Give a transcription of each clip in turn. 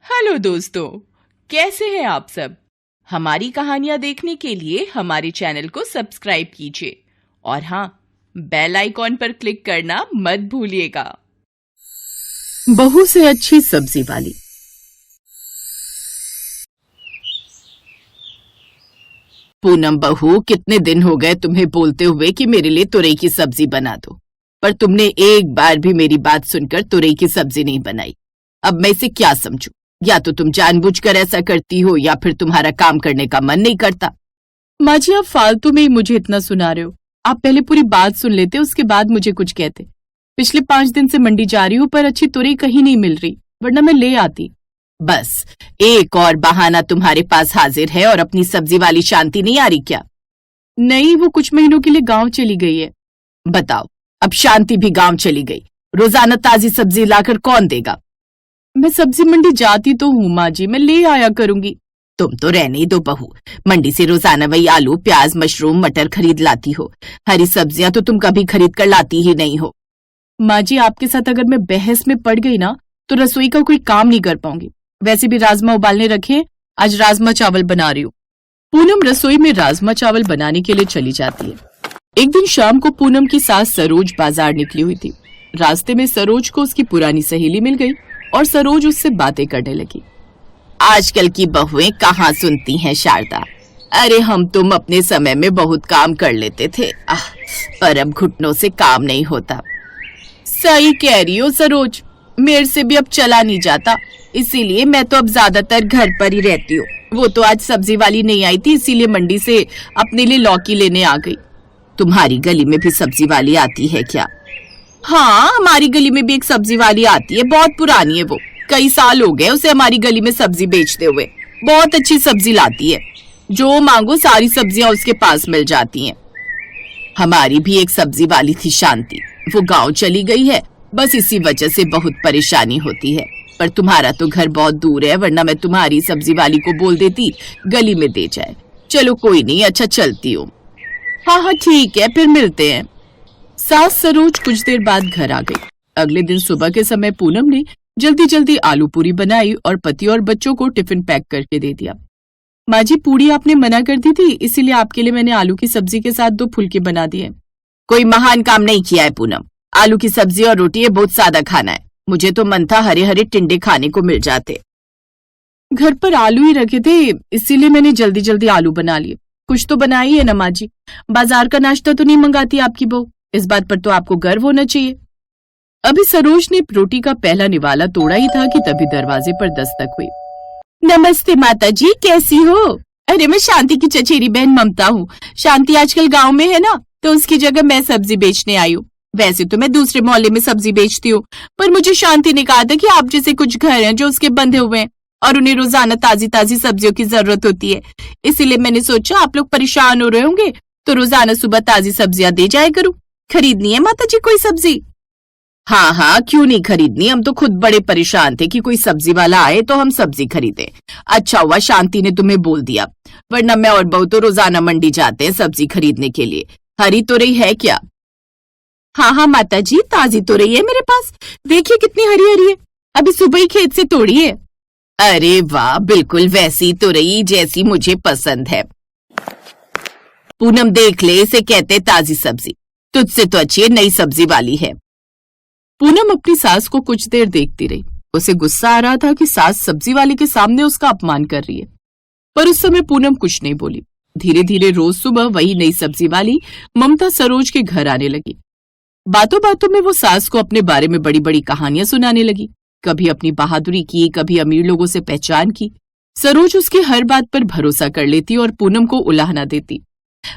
Hello दोस्तों, कैसे हैं आप सब। हमारी कहानियां देखने के लिए हमारे चैनल को सब्सक्राइब कीजिए और हाँ, बेल आइकॉन पर क्लिक करना मत भूलिएगा। बहू से अच्छी सब्जी वाली। पूनम बहू, कितने दिन हो गए तुम्हें बोलते हुए कि मेरे लिए तुरई की सब्जी बना दो, पर तुमने एक बार भी मेरी बात सुनकर तुरई की सब्जी नहीं बनाई। अब मैं इसे क्या समझूं? या तो तुम जानबूझकर ऐसा करती हो या फिर तुम्हारा काम करने का मन नहीं करता। माँ जी, आप फालतू में ही मुझे इतना सुना रहे हो। आप पहले पूरी बात सुन लेते, उसके बाद मुझे कुछ कहते। पिछले 5 दिन से मंडी जा रही हूँ, पर अच्छी तुरई कहीं नहीं मिल रही, वरना मैं ले आती। बस एक और बहाना तुम्हारे पास हाजिर है और अपनी सब्जी वाली शांति नहीं आ रही क्या? नहीं, वो कुछ महीनों के लिए गांव चली गई है। बताओ, अब शांति भी गांव चली गई, रोजाना ताजी सब्जी लाकर कौन देगा? मैं सब्जी मंडी जाती तो हूँ माँ जी, मैं ले आया करूंगी। तुम तो रहने ही दो बहू, मंडी से रोजाना वही आलू, प्याज, मशरूम, मटर खरीद लाती हो। हरी सब्जियां तो तुम कभी खरीद कर लाती ही नहीं हो। माँ जी, आपके साथ अगर मैं बहस में पड़ गई ना, तो रसोई का कोई काम नहीं कर पाऊंगी। वैसे भी राजमा उबालने रखे, आज राजमा चावल बना रही हूँ। पूनम रसोई में राजमा चावल बनाने के लिए चली जाती है। एक दिन शाम को पूनम की सास सरोज बाजार निकली हुई थी। रास्ते में सरोज को उसकी पुरानी सहेली मिल गई और सरोज उससे बातें करने लगी। आजकल की बहुएं कहाँ सुनती हैं शारदा। अरे हम तुम अपने समय में बहुत काम कर लेते थे, पर अब घुटनों से काम नहीं होता। सही कह रही हो सरोज, मेरे से भी अब चला नहीं जाता, इसीलिए मैं तो अब ज्यादातर घर पर ही रहती हूँ। वो तो आज सब्जी वाली नहीं आई थी, इसीलिए मंडी से अपने लिए लौकी लेने आ गई। तुम्हारी गली में भी सब्जी वाली आती है क्या? हाँ, हमारी गली में भी एक सब्जी वाली आती है, बहुत पुरानी है वो। कई साल हो गए उसे हमारी गली में सब्जी बेचते हुए। बहुत अच्छी सब्जी लाती है, जो मांगो सारी सब्जियां उसके पास मिल जाती हैं। हमारी भी एक सब्जी वाली थी शांति, वो गांव चली गई है। बस इसी वजह से बहुत परेशानी होती है। पर तुम्हारा तो घर बहुत दूर है, वरना मैं तुम्हारी सब्जी वाली को बोल देती गली में दे जाए। चलो कोई नहीं, अच्छा चलती हूँ। हाँ, ठीक है, फिर मिलते हैं। सास सरोज कुछ देर बाद घर आ गई। अगले दिन सुबह के समय पूनम ने जल्दी जल्दी आलू पूरी बनाई और पति और बच्चों को टिफिन पैक करके दे दिया। माँ जी, पूरी आपने मना कर दी थी, इसीलिए आपके लिए मैंने आलू की सब्जी के साथ 2 फुलके बना दिए। कोई महान काम नहीं किया है पूनम। आलू की सब्जी और रोटी बहुत सादा खाना है। मुझे तो मन था हरे हरे टिंडे खाने को मिल जाते। घर पर आलू ही रखे थे, इसीलिए मैंने जल्दी जल्दी आलू बना लिए। कुछ तो बनाई है ना माँ जी, बाजार का नाश्ता तो नहीं मंगाती आपकी बहू। इस बात पर तो आपको गर्व होना चाहिए। अभी सरोज ने रोटी का पहला निवाला तोड़ा ही था कि तभी दरवाजे पर दस्तक हुई। नमस्ते माता जी, कैसी हो? अरे, मैं शांति की चचेरी बहन ममता हूँ। शांति आजकल गांव में है ना, तो उसकी जगह मैं सब्जी बेचने आई हूँ। वैसे तो मैं दूसरे मोहल्ले में सब्जी बेचती हूँ, पर मुझे शांति ने कहा था कि आप जैसे कुछ घर हैं जो उसके बंधे हुए हैं और उन्हें रोजाना ताजी ताजी सब्जियों की जरूरत होती है। इसीलिए मैंने सोचा आप लोग परेशान हो रहे होंगे, तो रोजाना सुबह ताजी सब्जियां दे जाया करूँ। खरीदनी है माता जी कोई सब्जी? हाँ हाँ, क्यों नहीं खरीदनी। हम तो खुद बड़े परेशान थे कि कोई सब्जी वाला आए तो हम सब्जी खरीदें। अच्छा हुआ शांति ने तुम्हें बोल दिया, वरना मैं और बहू तो रोजाना मंडी जाते हैं सब्जी खरीदने के लिए। हरी तुरई है क्या? हाँ माता जी, ताजी तुरई है मेरे पास। देखिए कितनी हरी हरी है, अभी सुबह ही खेत से तोड़ी है। अरे वाह, बिल्कुल वैसी तुरई जैसी मुझे पसंद है। पूनम देख ले, इसे कहते ताजी सब्जी। तुझसे तो अच्छी नई सब्जी वाली है। पूनम अपनी सास को कुछ देर देखती रही। उसे गुस्सा आ रहा था कि सास सब्जी वाले के सामने उसका अपमान कर रही है, पर उस समय पूनम कुछ नहीं बोली। धीरे धीरे रोज सुबह वही नई सब्जी वाली ममता सरोज के घर आने लगी। बातों बातों में वो सास को अपने बारे में बड़ी बड़ी कहानियां सुनाने लगी। कभी अपनी बहादुरी की, कभी अमीर लोगों से पहचान की। सरोज उसकी हर बात पर भरोसा कर लेती और पूनम को उलाहना देती।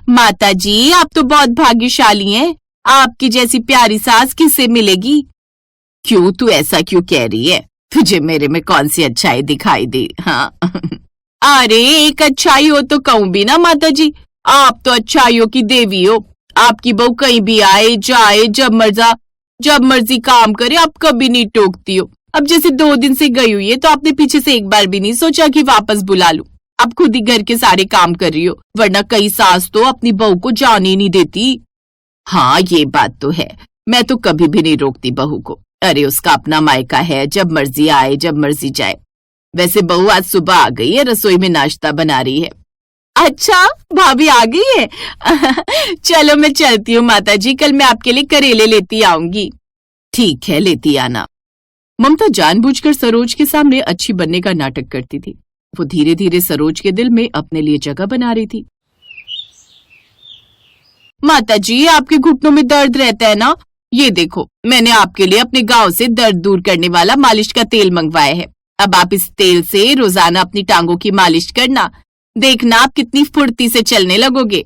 माता जी, आप तो बहुत भाग्यशाली हैं। आपकी जैसी प्यारी सास किसे मिलेगी? क्यों, तू ऐसा क्यों कह रही है? तुझे मेरे में कौन सी अच्छाई दिखाई दी? हाँ अरे, एक अच्छाई हो तो कहूं भी ना माता जी, आप तो अच्छाइयों की देवी हो। आपकी बहू कहीं भी आए जाए, जब मर्जी काम करे, आप कभी नहीं टोकती हो। अब जैसे 2 दिन से गई हुई है, तो आपने पीछे से एक बार भी नहीं सोचा कि वापस बुला लूं। आप खुद ही घर के सारे काम कर रही हो, वरना कई सास तो अपनी बहू को जाने ही नहीं देती। हाँ, ये बात तो है। मैं तो कभी भी नहीं रोकती बहू को। अरे उसका अपना मायका है, जब मर्जी आए जब मर्जी जाए। वैसे बहू आज सुबह आ गई है, रसोई में नाश्ता बना रही है। अच्छा, भाभी आ गई है। चलो मैं चलती हूँ माता जी, कल मैं आपके लिए करेले लेती आऊंगी। ठीक है, लेती आना। ममता जानबूझकर सरोज के सामने अच्छी बनने का नाटक करती थी। वो धीरे धीरे सरोज के दिल में अपने लिए जगह बना रही थी। माता जी, आपके घुटनों में दर्द रहता है ना? ये देखो, मैंने आपके लिए अपने गांव से दर्द दूर करने वाला मालिश का तेल मंगवाया है। अब आप इस तेल से रोजाना अपनी टांगों की मालिश करना, देखना आप कितनी फुर्ती से चलने लगोगे।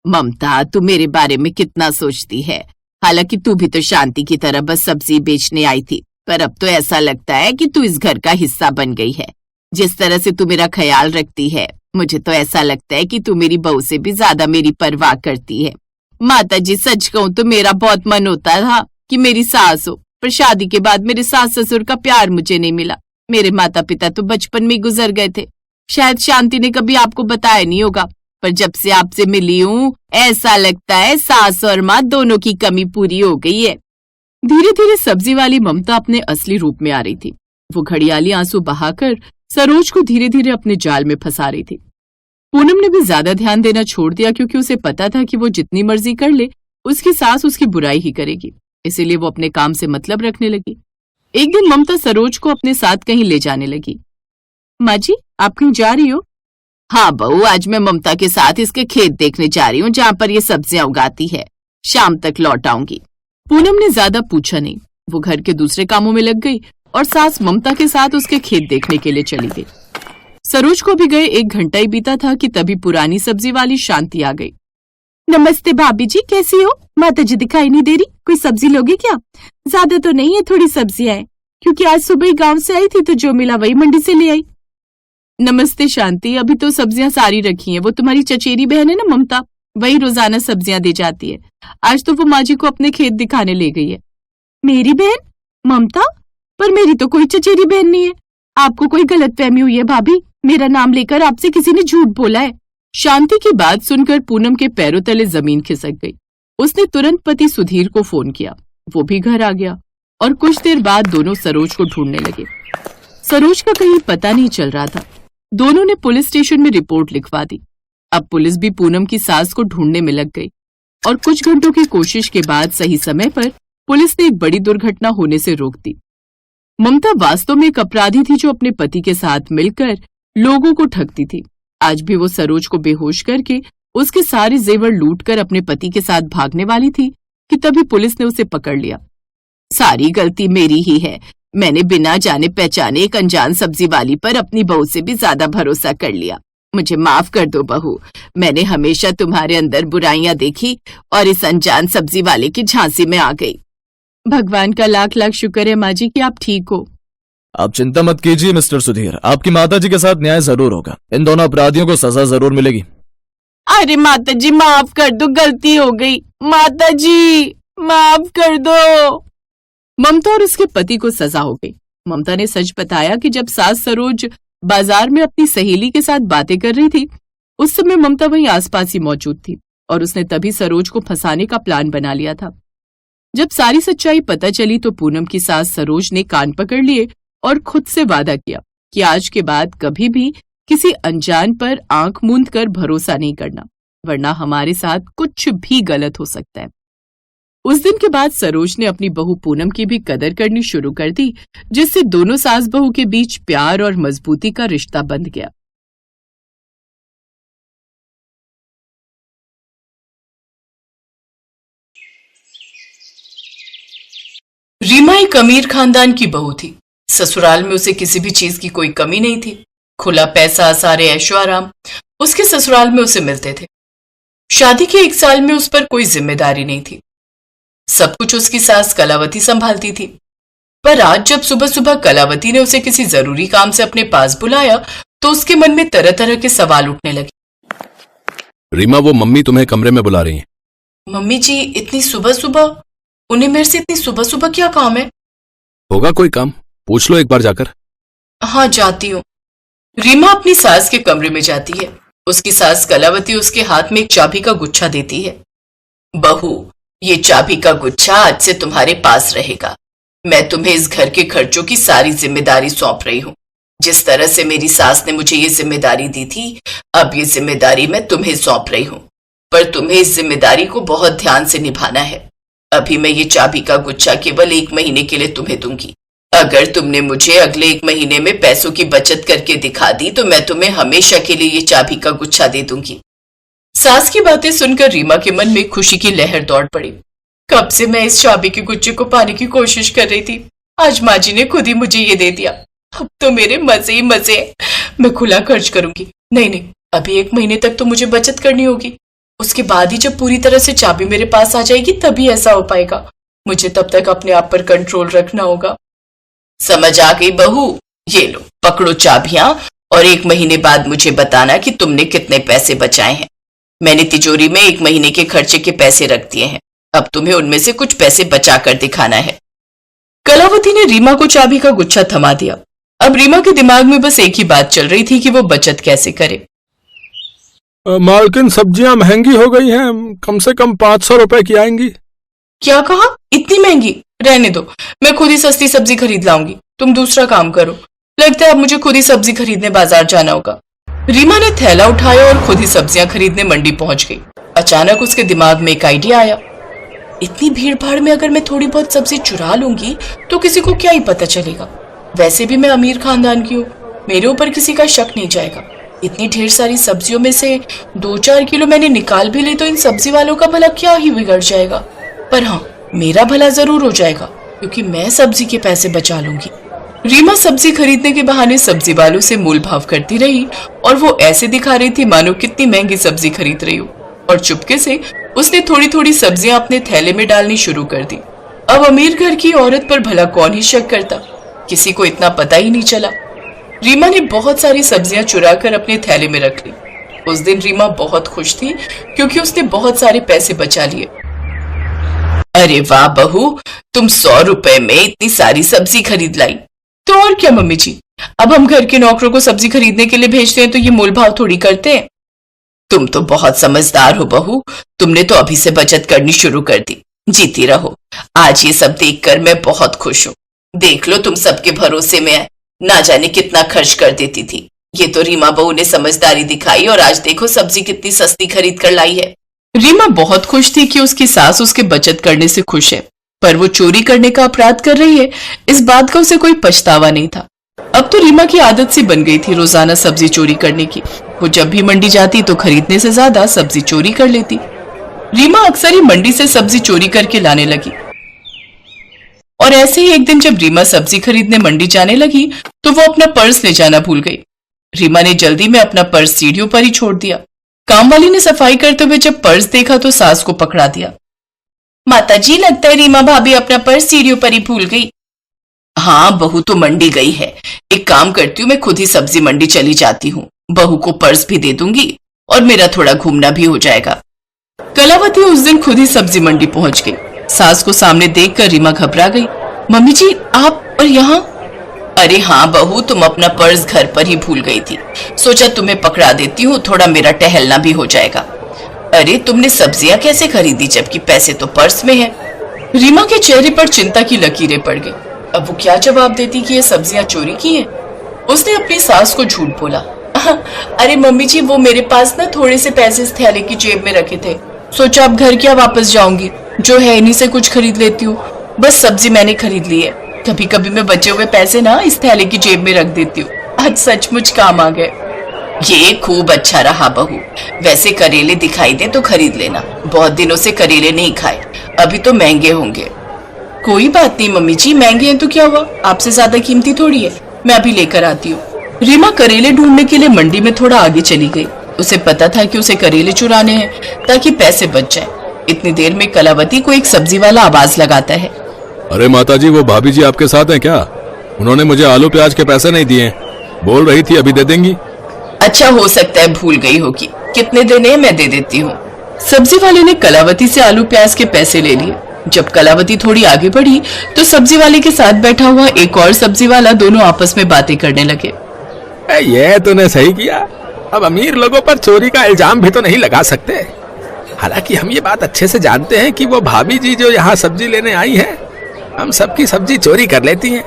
ममता, तू मेरे बारे में कितना सोचती है। हालांकि तू भी तो शांति की तरह बस सब्जी बेचने आई थी, पर अब तो ऐसा लगता है कि तू इस घर का हिस्सा बन गई है। जिस तरह से तू मेरा ख्याल रखती है, मुझे तो ऐसा लगता है कि तू मेरी बहू से भी ज्यादा मेरी परवाह करती है। माता जी, सच कहूं तो मेरा बहुत मन होता था कि मेरी सास हो, पर शादी के बाद मेरे सास ससुर का प्यार मुझे नहीं मिला। मेरे माता पिता तो बचपन में ही गुजर गए थे। शायद शांति ने कभी आपको बताया नहीं होगा, पर जब से आपसे मिली हूँ ऐसा लगता है सास और माँ दोनों की कमी पूरी हो गई है। धीरे धीरे सब्जी वाली ममता अपने असली रूप में आ रही थी। वो घड़ियाली आंसू बहाकर सरोज को धीरे धीरे अपने जाल में फंसा रही थी। पूनम ने भी ज्यादा ध्यान देना छोड़ दिया, क्योंकि उसे पता था कि वो जितनी मर्जी कर ले उसकी सास उसकी बुराई ही करेगी। इसीलिए वो अपने काम से मतलब रखने लगी। एक दिन ममता सरोज को अपने साथ कहीं ले जाने लगी। माँ जी, आप कहीं जा रही हो? हाँ बहू, आज मैं ममता के साथ इसके खेत देखने जा रही हूँ, जहाँ पर ये सब्जियां उगाती है। शाम तक लौट आऊंगी। पूनम ने ज्यादा पूछा नहीं, वो घर के दूसरे कामों में लग गई और सास ममता के साथ उसके खेत देखने के लिए चली गई। सरोज को भी गए 1 घंटा ही बीता था कि तभी पुरानी सब्जी वाली शांति आ गई। नमस्ते भाभी जी, कैसी हो? माता जी दिखाई नहीं दे रही, कोई सब्जी लोगे क्या? ज्यादा तो नहीं है, थोड़ी सब्जियां हैं, क्योंकि आज सुबह ही गांव से आई थी तो जो मिला वही मंडी से ले आई। नमस्ते शांति, अभी तो सब्जियां सारी रखी हैं। वो तुम्हारी चचेरी बहन है ना ममता, वही रोजाना सब्जियां दे जाती है। आज तो वो माँ जी को अपने खेत दिखाने ले गई है। मेरी बहन ममता? पर मेरी तो कोई चचेरी बहन नहीं है। आपको कोई गलतफहमी हुई है भाभी, मेरा नाम लेकर आपसे किसी ने झूठ बोला है। शांति की बात सुनकर पूनम के पैरों तले जमीन खिसक गई। उसने तुरंत पति सुधीर को फोन किया। वो भी घर आ गया और कुछ देर बाद दोनों सरोज को ढूंढने लगे। सरोज का कहीं पता नहीं चल रहा था। दोनों ने पुलिस स्टेशन में रिपोर्ट लिखवा दी। अब पुलिस भी पूनम की सास को ढूंढने में लग गई और कुछ घंटों की कोशिश के बाद सही समय पर पुलिस ने एक बड़ी दुर्घटना होने से रोक दी। ममता वास्तव में एक अपराधी थी जो अपने पति के साथ मिलकर लोगों को ठगती थी। आज भी वो सरोज को बेहोश करके उसके सारे जेवर लूटकर अपने पति के साथ भागने वाली थी कि तभी पुलिस ने उसे पकड़ लिया। सारी गलती मेरी ही है। मैंने बिना जाने पहचाने एक अनजान सब्जी वाली पर अपनी बहू से भी ज्यादा भरोसा कर लिया। मुझे माफ कर दो बहू, मैंने हमेशा तुम्हारे अंदर बुराइयां देखी और इस अनजान सब्जी वाले की झांसी में आ गई। भगवान का लाख लाख शुक्र है माँ जी कि आप ठीक हो। आप चिंता मत कीजिए मिस्टर सुधीर, आपकी माताजी के साथ न्याय जरूर होगा। इन दोनों अपराधियों को सजा जरूर मिलेगी। अरे माता जी माफ कर दो, गलती हो गई। माता जी माफ कर दो। ममता और उसके पति को सजा हो गई। ममता ने सच बताया कि जब सास सरोज बाजार में अपनी सहेली के साथ बातें कर रही थी, उस समय ममता वहीं आसपास ही मौजूद थी और उसने तभी सरोज को फंसाने का प्लान बना लिया था। जब सारी सच्चाई पता चली तो पूनम की सास सरोज ने कान पकड़ लिए और खुद से वादा किया कि आज के बाद कभी भी किसी अनजान पर आंख मूंद कर भरोसा नहीं करना, वरना हमारे साथ कुछ भी गलत हो सकता है। उस दिन के बाद सरोज ने अपनी बहू पूनम की भी कदर करनी शुरू कर दी, जिससे दोनों सास बहू के बीच प्यार और मजबूती का रिश्ता बंध गया। रीमा एक अमीर खानदान की बहू थी। ससुराल में उसे किसी भी चीज की कोई कमी नहीं थी। खुला पैसा, सारे ऐशो आराम उसके ससुराल में उसे मिलते थे। शादी के 1 साल में उस पर कोई जिम्मेदारी नहीं थी। सब कुछ उसकी सास कलावती संभालती थी। पर आज जब सुबह सुबह कलावती ने उसे किसी जरूरी काम से अपने पास बुलाया तो उसके मन में तरह तरह के सवाल उठने लगे। रीमा, वो मम्मी तुम्हें कमरे में बुला रही हैं। मम्मी जी इतनी सुबह सुबह? उन्हें मेरे से इतनी सुबह सुबह क्या काम है? होगा कोई काम, पूछ लो एक बार जाकर। हाँ जाती हूँ। रीमा अपनी सास के कमरे में जाती है। उसकी सास कलावती उसके हाथ में एक चाबी का गुच्छा देती है। बहू, ये चाबी का गुच्छा आज से तुम्हारे पास रहेगा। मैं तुम्हें इस घर के खर्चों की सारी जिम्मेदारी सौंप रही हूँ। जिस तरह से मेरी सास ने मुझे ये जिम्मेदारी दी थी, अब ये जिम्मेदारी मैं तुम्हें सौंप रही हूँ, पर तुम्हें इस जिम्मेदारी को बहुत ध्यान से निभाना है। अभी मैं ये चाबी का गुच्छा केवल 1 महीने के लिए तुम्हें दूंगी। अगर तुमने मुझे अगले 1 महीने में पैसों की बचत करके दिखा दी तो मैं तुम्हें हमेशा के लिए ये चाबी का गुच्छा दे दूंगी। सास की बातें सुनकर रीमा के मन में खुशी की लहर दौड़ पड़ी। कब से मैं इस चाबी के गुच्छे को पाने की कोशिश कर रही थी, आज माँ जी ने खुद ही मुझे ये दे दिया। अब तो मेरे मजे ही मजे हैं। मैं खुला खर्च करूंगी। नहीं, अभी 1 महीने तक तो मुझे बचत करनी होगी। उसके बाद ही जब पूरी तरह से चाबी मेरे पास आ जाएगी तभी ऐसा हो पाएगा। मुझे तब तक अपने आप पर कंट्रोल रखना होगा। समझ आ गई बहू? ये लो, पकड़ो चाबियां और 1 महीने बाद मुझे बताना कि तुमने कितने पैसे बचाए हैं। मैंने तिजोरी में 1 महीने के खर्चे के पैसे रख दिए हैं, अब तुम्हें उनमें से कुछ पैसे बचा कर दिखाना है। कलावती ने रीमा को चाबी का गुच्छा थमा दिया। अब रीमा के दिमाग में बस एक ही बात चल रही थी कि वो बचत कैसे करे। मालकिन, सब्जियां महंगी हो गई हैं, कम से कम 500 रुपए की आएंगी। क्या कहा? इतनी महंगी? रहने दो, मैं खुद ही सस्ती सब्जी खरीद लाऊंगी। तुम दूसरा काम करो। लगता है अब मुझे खुद ही सब्जी खरीदने बाजार जाना होगा। रीमा ने थैला उठाया और खुद ही सब्जियां खरीदने मंडी पहुंच गई। अचानक उसके दिमाग में एक आइडिया आया। इतनी भीड़ भाड़ में अगर मैं थोड़ी बहुत सब्जी चुरा लूंगी तो किसी को क्या ही पता चलेगा। वैसे भी मैं अमीर खानदान की हूँ, मेरे ऊपर किसी का शक नहीं जाएगा। इतनी ढेर सारी सब्जियों में से 2-4 किलो मैंने निकाल भी ली तो इन सब्जी वालों का भला क्या ही बिगड़ जाएगा। पर हाँ, मेरा भला जरूर हो जाएगा क्योंकि मैं सब्जी के पैसे बचा लूंगी। रीमा सब्जी खरीदने के बहाने सब्जी वालों से मोल भाव करती रही और वो ऐसे दिखा रही थी मानो कितनी महंगी सब्जी खरीद रही हो, और चुपके से उसने थोड़ी थोड़ी सब्जियां अपने थैले में डालनी शुरू कर दी। अब अमीर घर की औरत पर भला कौन ही शक करता, किसी को इतना पता ही नहीं चला। रीमा ने बहुत सारी सब्जियां चुराकर अपने थैले में रख ली। उस दिन रीमा बहुत खुश थी क्योंकि उसने बहुत सारे पैसे बचा लिए। अरे वाह बहू, तुम 100 रुपए में इतनी सारी सब्जी खरीद लाई। तो और क्या मम्मी जी, अब हम घर के नौकरों को सब्जी खरीदने के लिए भेजते हैं तो ये मोल भाव थोड़ी करते हैं। तुम तो बहुत समझदार हो बहू, तुमने तो अभी से बचत करनी शुरू कर दी। जीती रहो। आज ये सब देखकर मैं बहुत खुश हूँ। देख लो, तुम सबके भरोसे में है, ना जाने कितना खर्च कर देती थी। ये तो रीमा बहू ने समझदारी दिखाई और आज देखो सब्जी कितनी सस्ती खरीद कर लाई है। रीमा बहुत खुश थी कि उसकी सास उसके बचत करने से खुश है, पर वो चोरी करने का अपराध कर रही है, इस बात का उसे कोई पछतावा नहीं था। अब तो रीमा की आदत सी बन गई थी रोजाना सब्जी चोरी करने की। वो जब भी मंडी जाती तो खरीदने से ज्यादा सब्जी चोरी कर लेती। रीमा अक्सर ही मंडी से सब्जी चोरी करके लाने लगी। और ऐसे ही एक दिन जब रीमा सब्जी खरीदने मंडी जाने लगी तो वो अपना पर्स ले जाना भूल गई। रीमा ने जल्दी में अपना पर्स सीढ़ियों पर ही छोड़ दिया। काम वाली ने सफाई करते हुए जब पर्स देखा तो सास को पकड़ा दिया। माताजी, लगता है रीमा भाभी अपना पर्स सीढ़ियों पर ही भूल गई। हाँ, बहू तो मंडी गई है। एक काम करती हूँ, मैं खुद ही सब्जी मंडी चली जाती हूँ। बहू को पर्स भी दे दूंगी और मेरा थोड़ा घूमना भी हो जाएगा। कलावती उस दिन खुद ही सब्जी मंडी पहुंच गई। सास को सामने देखकर रीमा घबरा गई। मम्मी जी, आप और यहाँ? अरे हाँ बहू, तुम अपना पर्स घर पर ही भूल गई थी। सोचा तुम्हें पकड़ा देती हूँ, थोड़ा मेरा टहलना भी हो जाएगा। अरे तुमने सब्जियां कैसे खरीदी जबकि पैसे तो पर्स में है? रीमा के चेहरे पर चिंता की लकीरें पड़ गई। अब वो क्या जवाब देती कि ये सब्जियां चोरी की हैं? उसने अपनी सास को झूठ बोला। अरे मम्मी जी, वो मेरे पास ना थोड़े से पैसे इस थैले की जेब में रखे थे। सोचा अब घर क्या वापस जाऊंगी, जो है इन्हीं से कुछ खरीद लेती हूँ। बस सब्जी मैंने खरीद ली है। कभी कभी मैं बचे हुए पैसे ना इस थैले की जेब में रख देती हूँ। आज सचमुच काम आ गए। ये खूब अच्छा रहा बहू। वैसे करेले दिखाई दे तो खरीद लेना, बहुत दिनों से करेले नहीं खाए, अभी तो महंगे होंगे। कोई बात नहीं मम्मी जी, महंगे हैं तो क्या हुआ, आपसे ज्यादा कीमती थोड़ी है, मैं अभी लेकर आती हूँ। रीमा करेले ढूंढने के लिए मंडी में थोड़ा आगे चली गई। उसे पता था कि उसे करेले चुराने हैं ताकि पैसे बच जाएं। इतनी देर में कलावती को एक सब्जी वाला आवाज लगाता है। अरे माताजी, वो भाभी जी आपके साथ हैं क्या? उन्होंने मुझे आलू प्याज के पैसे नहीं दिए, बोल रही थी अभी दे देंगी। अच्छा, हो सकता है भूल गई होगी, कितने देने हैं मैं दे देती हूँ। सब्जी वाले ने कलावती से आलू प्याज के पैसे ले लिए। जब कलावती थोड़ी आगे बढ़ी तो सब्जी वाले के साथ बैठा हुआ एक और सब्जी वाला दोनों आपस में बातें करने लगे। ये तूने सही किया, अब अमीर लोगों पर चोरी का इल्जाम भी तो नहीं लगा सकते। हालांकि हम ये बात अच्छे से जानते हैं कि वो भाभी जी जो यहाँ सब्जी लेने आई है, हम सबकी सब्जी चोरी कर लेती हैं।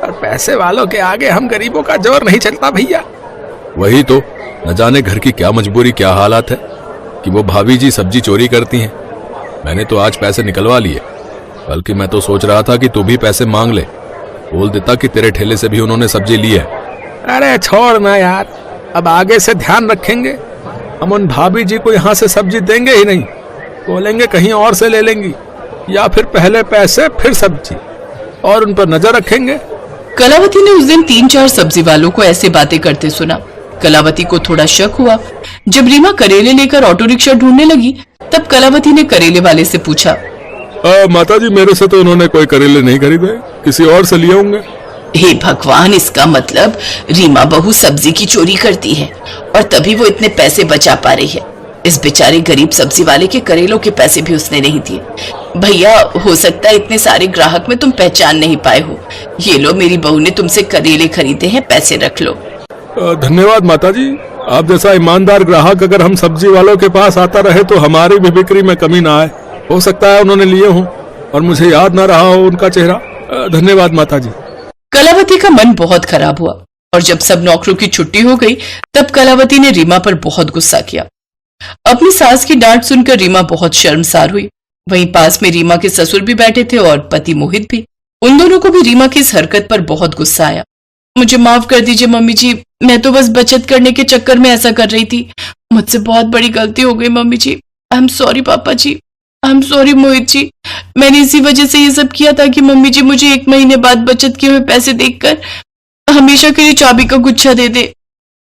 और पैसे वालों के आगे हम गरीबों का जोर नहीं चलता भैया। वही तो, न जाने घर की क्या मजबूरी, क्या हालात है कि वो भाभी जी सब्जी चोरी करती हैं। मैंने तो आज पैसे निकलवा लिए, बल्कि मैं तो सोच रहा था कि तू भी पैसे मांग ले, बोल देता कि तेरे ठेले से भी उन्होंने सब्जी ली है। अरे छोड़ ना यार, अब आगे से ध्यान रखेंगे। हम उन भाभी जी को यहाँ से सब्जी देंगे ही नहीं, बोलेंगे कहीं और से ले लेंगी, या फिर पहले पैसे फिर सब्जी, और उन पर नजर रखेंगे। कलावती ने उस दिन 3-4 सब्जी वालों को ऐसे बातें करते सुना। कलावती को थोड़ा शक हुआ। जब रीमा करेले लेकर ऑटो रिक्शा ढूंढने लगी, तब कलावती ने करेले वाले से पूछा, माता जी, मेरे से तो उन्होंने कोई करेले नहीं खरीदे, किसी और से लिए होंगे। हे भगवान, इसका मतलब रीमा बहू सब्जी की चोरी करती है और तभी वो इतने पैसे बचा पा रही है। इस बेचारे गरीब सब्जी वाले के करेलों के पैसे भी उसने नहीं दिए। भैया, हो सकता है इतने सारे ग्राहक में तुम पहचान नहीं पाए हो। ये लो, मेरी बहू ने तुमसे करेले खरीदे हैं, पैसे रख लो। धन्यवाद माता जी, आप जैसा ईमानदार ग्राहक अगर हम सब्जी वालों के पास आता रहे तो हमारी भी बिक्री में कमी ना आए। हो सकता है उन्होंने लिए हों और मुझे याद ना रहा हो उनका चेहरा। धन्यवाद माता जी। कलावती का मन बहुत खराब हुआ और जब सब नौकरों की छुट्टी हो गई, तब कलावती ने रीमा पर बहुत गुस्सा किया। अपनी सास की डांट सुनकर रीमा बहुत शर्मसार हुई। वहीं पास में रीमा के ससुर भी बैठे थे और पति मोहित भी। उन दोनों को भी रीमा की इस हरकत पर बहुत गुस्सा आया। मुझे माफ कर दीजिए मम्मी जी, मैं तो बस बचत करने के चक्कर में ऐसा कर रही थी। मुझसे बहुत बड़ी गलती हो गई मम्मी जी। आई एम सॉरी पापा जी, I am sorry Mohit ji. मैंने इसी वजह से ये सब किया था कि मम्मी जी मुझे 1 महीने बाद बचत किए हुए पैसे देखकर हमेशा के लिए चाबी का गुच्छा दे दे।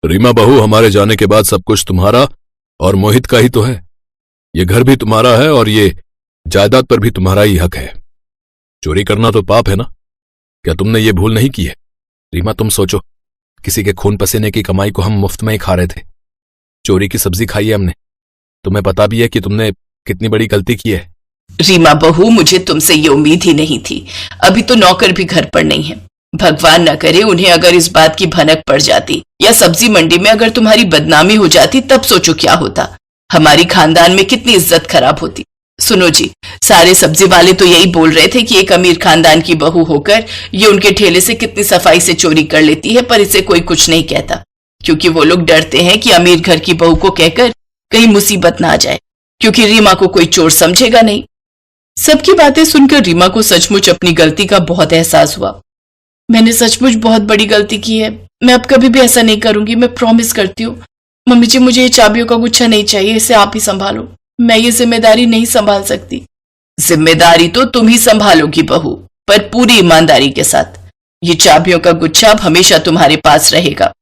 रीमा बहू, हमारे जाने के बाद सब कुछ तुम्हारा और मोहित का ही तो है। ये घर भी तुम्हारा है और ये जायदाद पर भी तुम्हारा ही हक है। चोरी करना तो पाप है ना? क्या तुमने ये भूल नहीं की है? रीमा, तुम सोचो, किसी के खून पसीने की कमाई को हम मुफ्त में ही खा रहे थे। चोरी की सब्जी खाई है हमने। तुम्हें पता भी है कि तुमने कितनी बड़ी गलती की है। रीमा बहू, मुझे तुमसे ये उम्मीद ही नहीं थी। अभी तो नौकर भी घर पर नहीं है। भगवान न करे उन्हें अगर इस बात की भनक पड़ जाती या सब्जी मंडी में अगर तुम्हारी बदनामी हो जाती, तब सोचो क्या होता। हमारी खानदान में कितनी इज्जत खराब होती। सुनो जी, सारे सब्जी वाले तो यही बोल रहे थे कि एक अमीर खानदान की बहू होकर ये उनके ठेले से कितनी सफाई से चोरी कर लेती है, पर इसे कोई कुछ नहीं कहता, क्योंकि वो लोग डरते हैं कि अमीर घर की बहू को कहकर कहीं मुसीबत ना आ जाए, क्योंकि रीमा को कोई चोर समझेगा नहीं। सबकी बातें सुनकर रीमा को सचमुच अपनी गलती का बहुत एहसास हुआ। मैंने सचमुच बहुत बड़ी गलती की है। मैं अब कभी भी ऐसा नहीं करूंगी, मैं प्रॉमिस करती हूँ। मम्मी जी, मुझे ये चाबियों का गुच्छा नहीं चाहिए, इसे आप ही संभालो। मैं ये जिम्मेदारी नहीं संभाल सकती। जिम्मेदारी तो तुम ही संभालोगी बहू, पर पूरी ईमानदारी के साथ। ये चाबियों का गुच्छा अब हमेशा तुम्हारे पास रहेगा।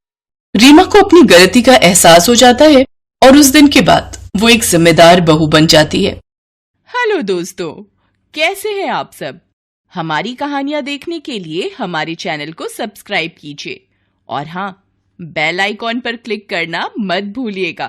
रीमा को अपनी गलती का एहसास हो जाता है और उस दिन के बाद वो एक जिम्मेदार बहू बन जाती है। हेलो दोस्तों, कैसे हैं आप सब? हमारी कहानियां देखने के लिए हमारे चैनल को सब्सक्राइब कीजिए और हाँ, बेल आइकॉन पर क्लिक करना मत भूलिएगा।